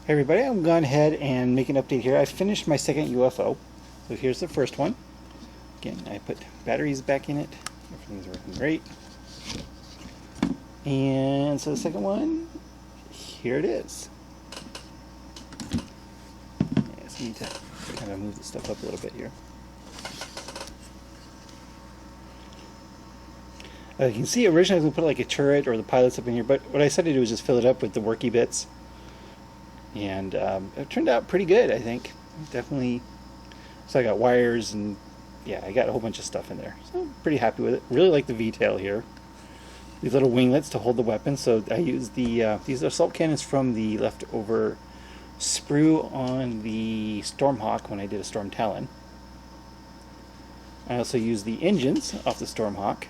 Hey everybody, I'm going ahead and make an update here. I finished my second UFO. So here's the first one. Again, I put batteries back in it. Everything's working great. And so the second one, here it is. Yeah, so I need to kind of move this stuff up a little bit here. You can see originally I was going to put like a turret or the pilots up in here, but what I decided to do was just fill it up with the worky bits. And it turned out pretty good, I think. Definitely. So I got wires and yeah, I got a whole bunch of stuff in there. So I'm pretty happy with it. Really like the V-tail here. These little winglets to hold the weapon. So I use the these assault cannons from the leftover sprue on the Stormhawk when I did a Storm Talon. I also use the engines off the Stormhawk.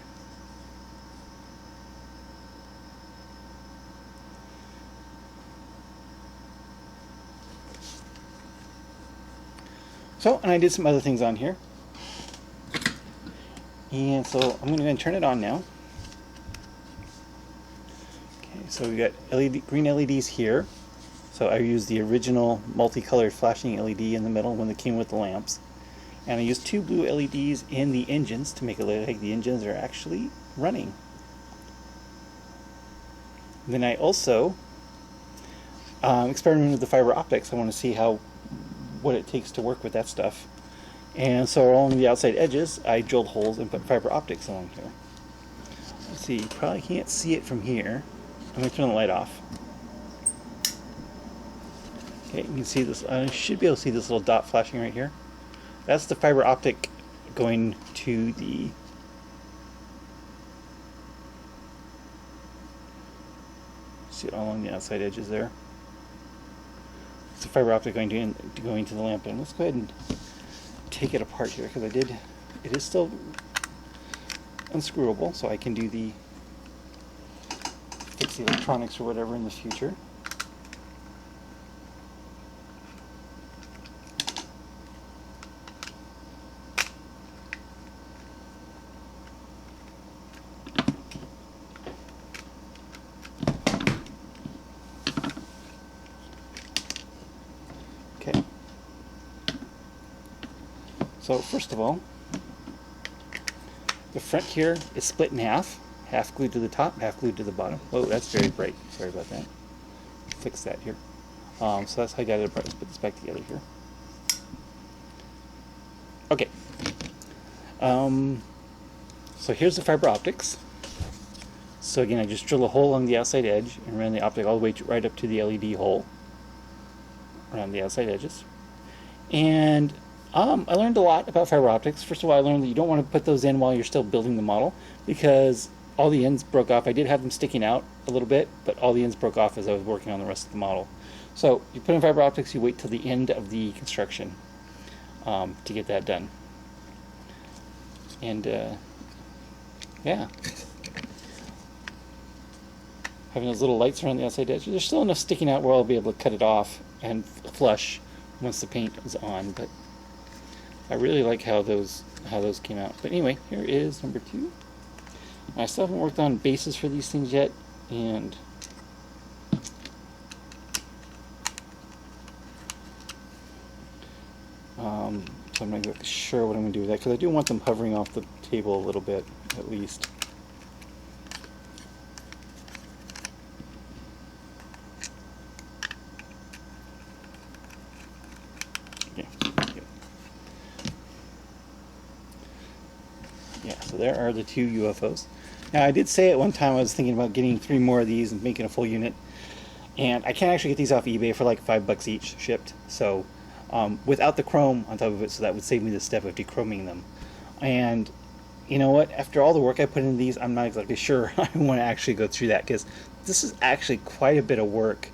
So, and I did some other things on here. And so I'm going to go and turn it on now. Okay, so we got green LEDs here. So I used the original multicolored flashing LED in the middle when they came with the lamps. And I used two blue LEDs in the engines to make it look like the engines are actually running. And then I also experimented with the fiber optics. I want to see what it takes to work with that stuff. And so along the outside edges I drilled holes and put fiber optics along here. Let's see, you probably can't see it from here. I'm going to turn the light off. Okay, you can see this. I should be able to see this little dot flashing right here. That's the fiber optic going to the see it all along the outside edges there. It's a fiber optic going to the lamp. And let's go ahead and take it apart here because it is still unscrewable, so I can do fix the electronics or whatever in the future. Okay. So first of all, the front here is split in half glued to the top, half glued to the bottom. Oh, that's very bright. Sorry about that. Fix that here. So that's how I got it apart. Let's put this back together here. Okay. So here's the fiber optics. So again, I just drill a hole along the outside edge and ran the optic all the way right up to the LED hole around the outside edges. And I learned a lot about fiber optics. First of all, I learned that you don't want to put those in while you're still building the model because all the ends broke off. I did have them sticking out a little bit, but all the ends broke off as I was working on the rest of the model. So you put in fiber optics, you wait till the end of the construction to get that done. And yeah. Having those little lights around the outside edge, there's still enough sticking out where I'll be able to cut it off and flush once the paint is on, but I really like how those came out. But anyway, here is number 2. I still haven't worked on bases for these things yet, and so I'm not exactly sure what I'm going to do with that because I do want them hovering off the table a little bit at least. Yeah, so there are the 2 UFOs. Now I did say at one time I was thinking about getting 3 more of these and making a full unit, and I can actually get these off eBay for like $5 each shipped. So without the chrome on top of it, so that would save me the step of dechroming them. And you know what? After all the work I put into these, I'm not exactly sure I want to actually go through that because this is actually quite a bit of work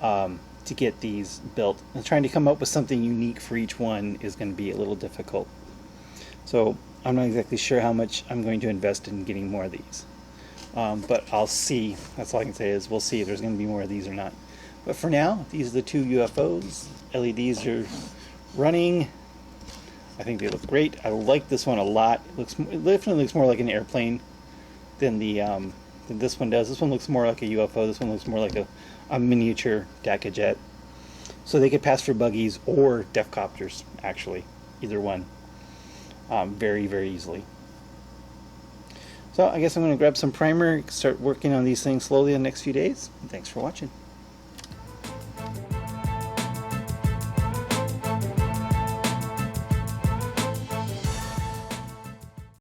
to get these built. And trying to come up with something unique for each one is going to be a little difficult. So I'm not exactly sure how much I'm going to invest in getting more of these. But I'll see. That's all I can say is we'll see if there's going to be more of these or not. But for now, these are the 2 UFOs. LEDs are running. I think they look great. I like this one a lot. It definitely looks more like an airplane than this one does. This one looks more like a UFO. This one looks more like a miniature Daka jet. So they could pass for buggies or Defcopters, actually, either one, very, very easily. So I guess I'm going to grab some primer, start working on these things slowly in the next few days. And thanks for watching.